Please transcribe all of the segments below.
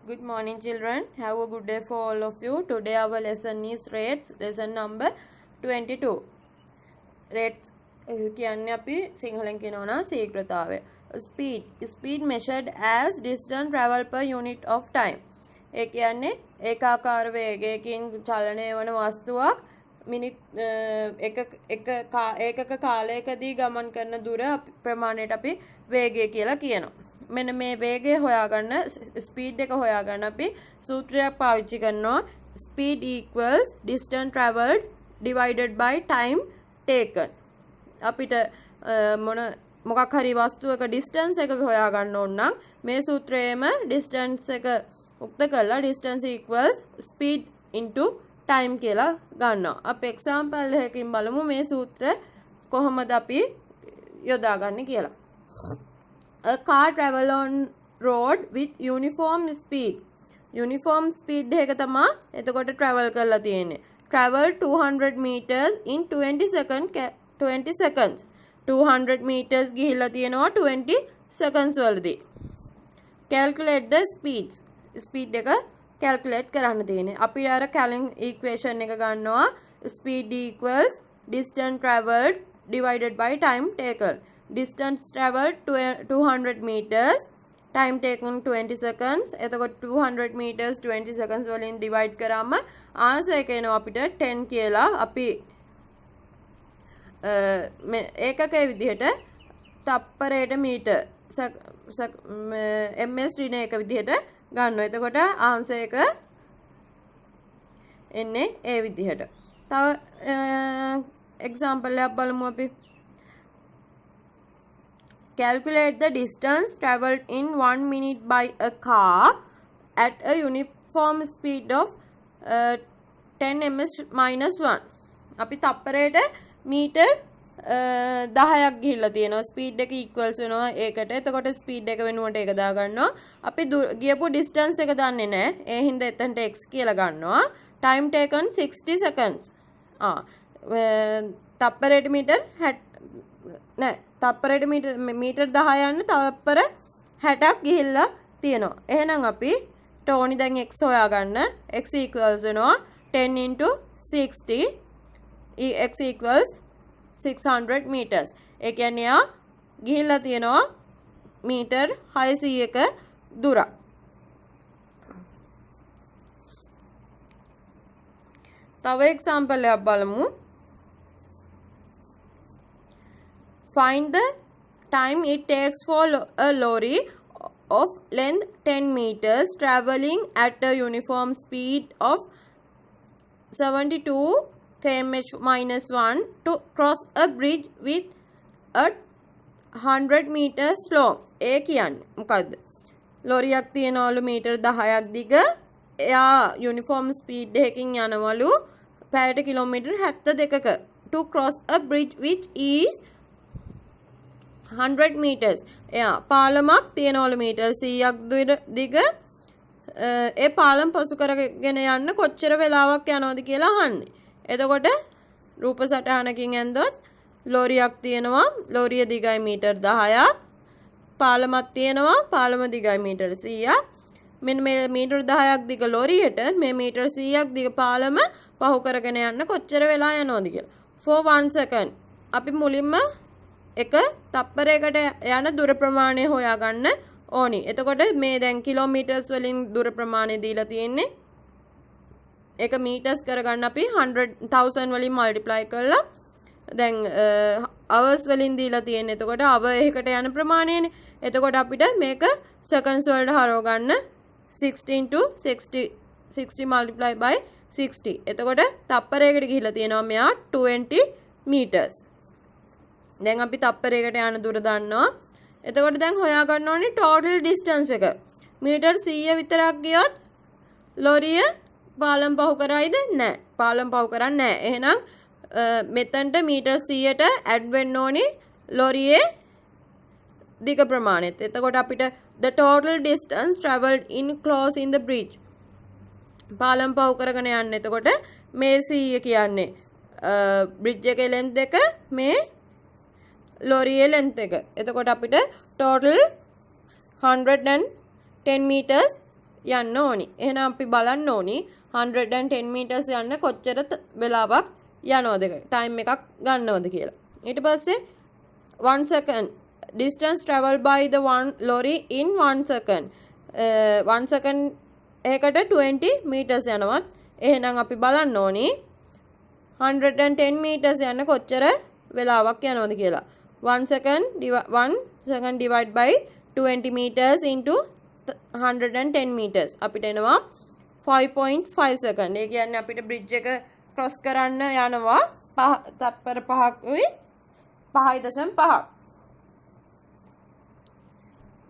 Good morning, children. Have a good day for all of you. Today our lesson is rates. Lesson number 22. Rates කියන්නේ අපි සිංහලෙන් කියනවා නම් ශීඝ්‍රතාවය. Speed measured as distance travel per unit of time. ඒ කියන්නේ ඒකාකාර වේගයකින් චලනය වන වස්තුවක් ඒකක කාලයකදී ගමන් කරන දුර ප්‍රමාණයට අපි වේගය කියලා කියනවා. මෙන්න මේ වේගය හොයාගන්න ස්පීඩ් එක හොයාගන්න අපි සූත්‍රයක් පාවිච්චි කරනවා. speed equals distance traveled divided by time taken. අපිට මොකක් හරි වස්තුවක distance එක හොයාගන්න ඕන නම් මේ සූත්‍රයේම distance එක උක්ත කරලා distance equals speed into time කියලා ගන්නවා. අපි example එකකින් බලමු මේ සූත්‍රය කොහොමද අපි යොදාගන්නේ කියලා. A car travel on road with uniform speed. Uniform speed එක තමයි එතකොට travel කරලා තියෙන්නේ. Travel 200 meters in 20 seconds. 200 meters ගිහිල්ලා තියෙනවා 20 seconds වලදී. Calculate the speeds. Speed එක calculate කරන්න තියෙන්නේ. අපි අර කලින් equation එක ගන්නවා. Speed equals distance traveled divided by time taken. Distance traveled 200 meters, time taken 20 seconds. එතකොට 200 meters 20 seconds වලින් divide කරාම answer එක එනවා අපිට 10 කියලා. අපි ඒකකයේ විදිහට තප්පරයට මීටර් ms ඍණ එක විදිහට ගන්නවා. එතකොට answer එක එන්නේ ඒ විදිහට. තව example එකක් බලමු අපි. Calculate the distance traveled in 1 minute by a car at a uniform speed of 10 ms minus 1. අපි තප්පරයට මීටර් 10ක් ගිහිල්ලා තියෙනවා. ස්පීඩ් එක equals වෙනවා ඒකට. එතකොට ස්පීඩ් එක වෙනුවට ඒක දාගන්නවා. අපි ගියපු distance එක දන්නේ නැහැ. ඒ හින්දා එතනට x කියලා ගන්නවා. Time taken 60 seconds. තප්පරයට මීටර් තප්පරයට මීටර් 10 යන්න තප්පර 60ක් ගිහිල්ලා තියෙනවා. එහෙනම් අපි ටෝනි දැන් x හොයාගන්න. x equals වෙනවා 10 into 60. x equals 600 meters. ඒ කියන්නේ යා ගිහිල්ලා තියෙනවා මීටර් 600ක දුරක්. තව example එකක් බලමු. Find the time it takes for a lorry of length 10 meters traveling at a uniform speed of 72 km minus 1 to cross a bridge with a 100 meters long. ඒ කියන්නේ මොකද්ද? ලොරියක් තියනවලු මීටර් 10ක් දිග. එයා යුනිෆෝම් ස්පීඩ් එකකින් යනවලු පැයට kilometre 72ක. To cross a bridge which is 100 meters. එයා පාලමක් තියනවලු metre 100ක් දිග. ඒ පාලම පසු කරගෙන යන්න කොච්චර වෙලාවක් යනවද කියලා අහන්නේ. එතකොට රූප සටහනකින් ඇන්දොත් ලෝරියක් තියෙනවා. ලෝරිය දිගයි මීටර් 10ක්. පාලමක් තියෙනවා. පාලම දිගයි මීටර් 100ක්. මෙන්න මේ මීටර් 10ක් දිග ලෝරියට මේ මීටර් 100ක් දිග පාලම පහු කරගෙන යන්න කොච්චර වෙලා යනවද කියලා. For 1 second. අපි මුලින්ම එක තප්පරයකට යන දුර ප්‍රමාණය හොයාගන්න ඕනි. එතකොට මේ දැන් කිලෝමීටර්ස් වලින් දුර ප්‍රමාණය දීලා තියෙන්නේ. ඒක මීටර්ස් කරගන්න අපි 100,000 වලින් මල්ටිප්ලයි කරලා දැන් hours වලින් දීලා තියෙන්නේ. එතකොට hour එකකට යන ප්‍රමාණයනේ. එතකොට අපිට මේක seconds වලට හරව ගන්න 16 to 60 multiply by 60. එතකොට තප්පරයකට ගිහිල්ලා තියෙනවා මෙයා 20 meters. දැන් අපි තප්පරයකට යන දුර දන්නවා. එතකොට දැන් හොයාගන්න ඕනේ total distance එක. මීටර් 100 විතරක් ගියොත් ලොරිය පාලම් පහු කරයිද? නැහැ. පාලම් පහු කරන්නේ නැහැ. එහෙනම් මෙතනට මීටර් 100ට ඇඩ් වෙන්න ඕනේ ලොරියේ දිග ප්‍රමාණයත්. එතකොට අපිට the total distance traveled in crossing the bridge. පාලම් පහු කරගෙන යන්න. එතකොට මේ 100 කියන්නේ bridge එකේ length එක මේ ලොරියේ length එක. එතකොට අපිට total 110 meters යන්න ඕනි. එහෙනම් අපි බලන්න ඕනි 110 meters යන්න කොච්චර වෙලාවක් යනවද ටයිම් එකක් ගන්නවද කියලා. ඊට පස්සේ 1 second distance travel by the one lorry in 1 second. 1 second එකකට 20 meters යනවත්. එහෙනම් අපි බලන්න ඕනි 110 meters යන්න කොච්චර වෙලාවක් යනවද කියලා. 1 second divide by 20 meters into 110 meters අපිට එනවා 5.5 second. ඒ කියන්නේ අපිට bridge එක cross කරන්න යනවා තප්පර 5යි 5.5.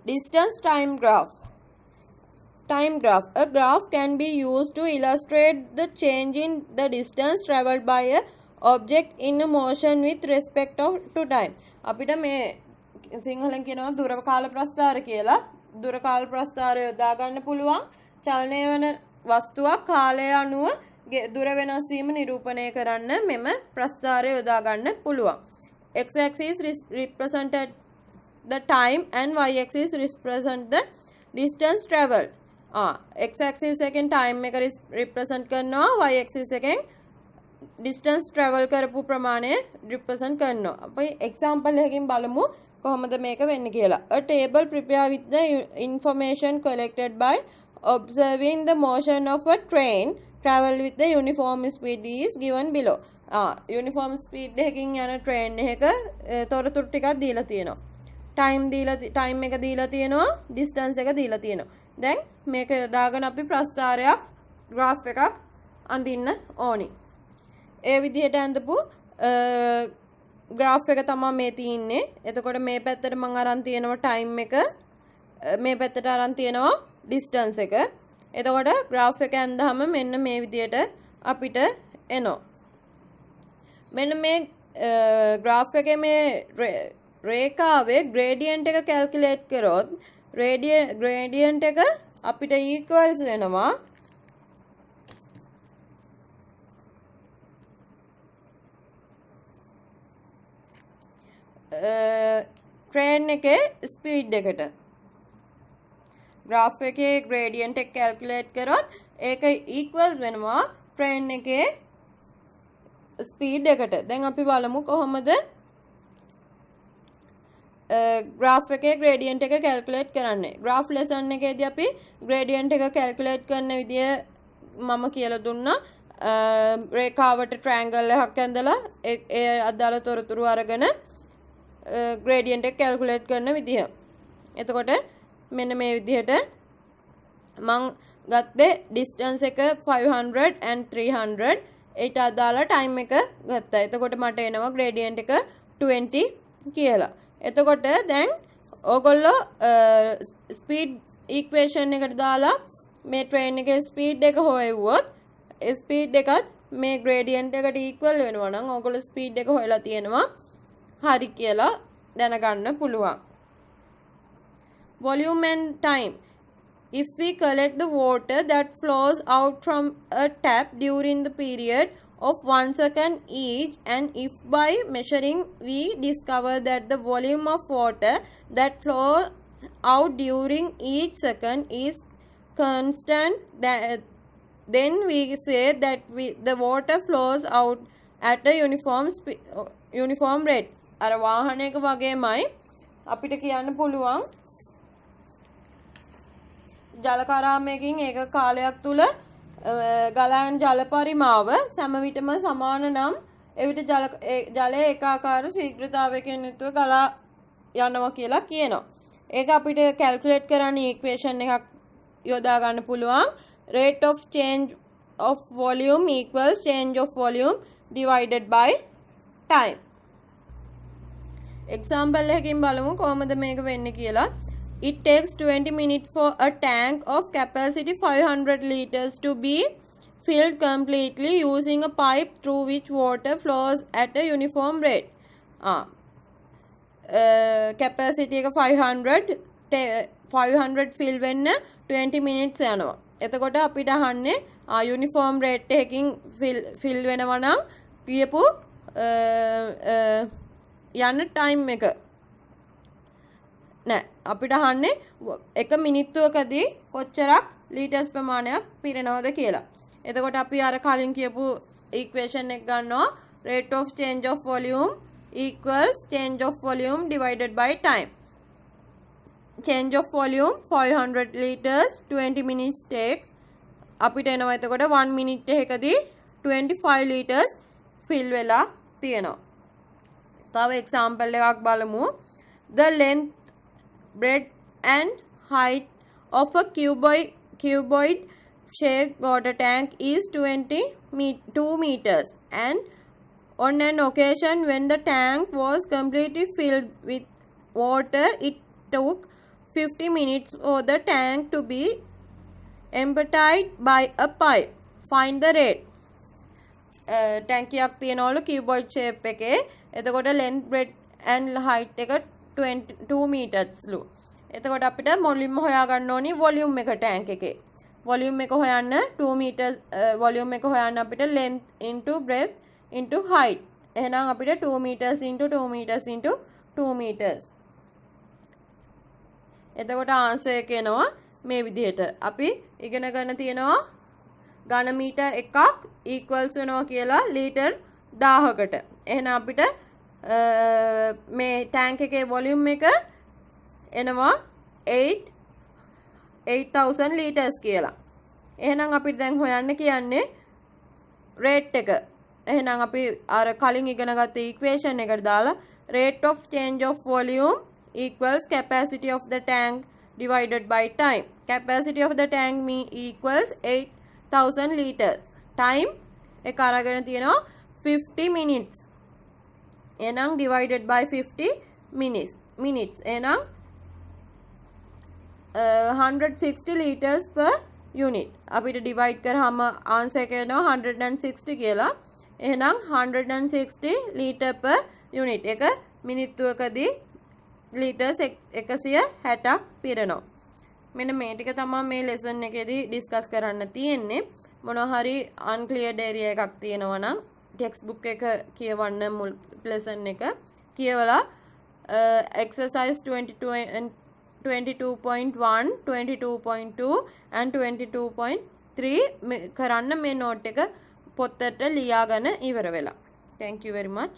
Distance time graph. Time graph. A graph can be used to illustrate the change in the distance traveled by a object in a motion with respect to time. අපිට මේ සිංහලෙන් කියනවා දුර කාල ප්‍රස්ථාර කියලා. දුර කාල ප්‍රස්ථාරය යොදා ගන්න පුළුවන් චලනය වන වස්තුවක් කාලය අනුව දුර වෙනස් වීම නිරූපණය කරන්න මෙම ප්‍රස්ථාරය යොදා ගන්න පුළුවන්. X axis represented the time and y axis represent the distance traveled. X axis එකෙන් time එක represent කරනවා, y axis එකෙන් distance travel කරපු ප්‍රමාණය represent කරනවා. අපි example එකකින් බලමු කොහොමද මේක වෙන්නේ කියලා. A table prepared with the information collected by observing the motion of a train travel with the uniform speed is given below. uniform speed එකකින් යන train එකක තොරතුරු ටිකක් දීලා තියෙනවා. time එක දීලා තියෙනවා, distance එක දීලා තියෙනවා. දැන් මේක යොදාගෙන අපි ප්‍රස්ථාරයක් graph එකක් අඳින්න ඕනි. ඒ විදිහට අඳපු graph එක තමයි මේ තියෙන්නේ. එතකොට මේ පැත්තට මම අරන් තියෙනවා time එක, මේ පැත්තට අරන් තියෙනවා distance එක. එතකොට graph එක ඇඳහම මෙන්න මේ විදිහට අපිට එනවා. මෙන්න මේ graph එකේ මේ රේඛාවේ gradient එක calculate කරොත් gradient එක අපිට equals වෙනවා train එකේ speed එකට. graph එකේ gradient එක calculate කරොත් ඒක equals වෙනවා train එකේ speed එකට. දැන් අපි බලමු කොහොමද graph එකේ gradient එක calculate කරන්නේ. graph lesson එකේදී අපි gradient එක calculate කරන විදිය මම කියලා දුන්නා. රේඛාවට triangle එකක් ඇඳලා ඒ අදාළ තොරතුරු අරගෙන gradient එක calculate කරන විදිය. එතකොට මෙන්න මේ විදිහට මම ගත්තේ distance එක 500 and 300. ඒට අදාළ time එක ගත්තා. එතකොට මට එනවා gradient එක 20 කියලා. එතකොට දැන් ඕගොල්ලෝ ස්පීඩ් ඉක්වේෂන් එකට දාලා මේ ට්‍රේන් එකේ ස්පීඩ් එක හොයුවොත් ඒ ස්පීඩ් එකත් මේ ග්‍රේඩියන්ට් එකට ඉක්වල් වෙනවා නම් ඕගොල්ලෝ ස්පීඩ් එක හොයලා තියෙනවා හරි කියලා දැනගන්න පුළුවන්. Volume and time. If we collect the water that flows out from a tap during the period of 1 second each, and if by measuring we discover that the volume of water that flows out during each second is constant, then we say that the water flows out at a uniform rate. අර වාහනයක වගේමයි අපිට කියන්න පුළුවන් ජල කරාමයකින් ඒක කාලයක් තුල ගලන ජල පරිමාව සෑම විටම සමාන නම් එවිට ජලය ඒකාකාර ශීඝ්‍රතාවයකින් යුතුව ගලා යනවා කියලා කියනවා. ඒක අපිට කැල්කියුලේට් කරන්න ඉක්වේෂන් එකක් යොදා ගන්න පුළුවන්. rate of change of volume equals change of volume divided by time. example එකකින් බලමු කොහොමද මේක වෙන්නේ කියලා. It takes 20 minutes for a tank of capacity 500 liters to be filled completely using a pipe through which water flows at a uniform rate. Capacity එක 500 fill වෙන්න 20 minutes යනවා. එතකොට අපිට අහන්නේ uniform rate එකකින් fill වෙනවා නම් කියපු යන time එක. අපිට අහන්නේ එක මිනිත්තුවකදී කොච්චරක් ලීටර්ස් ප්‍රමාණයක් පිරෙනවද කියලා. එතකොට අපි අර කලින් කියපු ඉක්වේෂන් එක ගන්නවා rate of change of volume equals change of volume divided by time. Change of volume 500 liters 20 minutes takes. අපිට එනවා එතකොට 1 minute එකකදී 25 liters fill වෙලා තියෙනවා. තව example එකක් බලමු. The length, breadth and height of a cuboid shaped water tank is 2 meters, and on an occasion when the tank was completely filled with water, it took 50 minutes for the tank to be emptied by a pipe. Find the rate. ටැංකියක් තියනවලු cuboid shape එකේ. එතකොට length, breadth and height එක 2 meters ලු. එතකොට අපිට මුලින්ම හොයාගන්න ඕනි volume එක tank එකේ. volume එක හොයන්න 2 meters volume එක හොයන්න අපිට length into breadth into height. එහෙනම් අපිට 2 meters into 2 meters into 2 meters. එතකොට ආන්සර් එක එනවා මේ විදිහට. අපි ඉගෙන ගන්න තියෙනවා ඝන මීටර් එකක් equals වෙනවා කියලා ලීටර් 1000කට. එහෙනම් අපිට මේ ටැංක් එකේ වොලියුම් එක එනවා 8000 liters කියලා. එහෙනම් අපිට දැන් හොයන්න කියන්නේ rate එක. එහෙනම් අපි අර කලින් ඉගෙන ගත්ත equation එකට දාලා rate of change of volume equals capacity of the tank divided by time. Capacity of the tank equals 8000 liters. Time එක අරගෙන තියෙනවා 50 minutes. එහෙනම් divided by 50 minutes. එහෙනම් 160 liters per unit. අපිට divide කරාම answer එක එනවා 160 කියලා. එහෙනම් 160 liter per unit එක මිනිත්තුවකදී liters 160ක් පිරෙනවා. මෙන්න මේ ටික තමයි මේ lesson එකේදී discuss කරන්න තියෙන්නේ. මොනවා හරි unclear area එකක් තියෙනවා නම් textbook එක කියවන්න මුල් lesson එක කියවලා exercise 22.1 22.2 and 22.3 කරන්න මේ note එක පොතට ලියාගෙන ඉවර වෙලා. Thank you very much.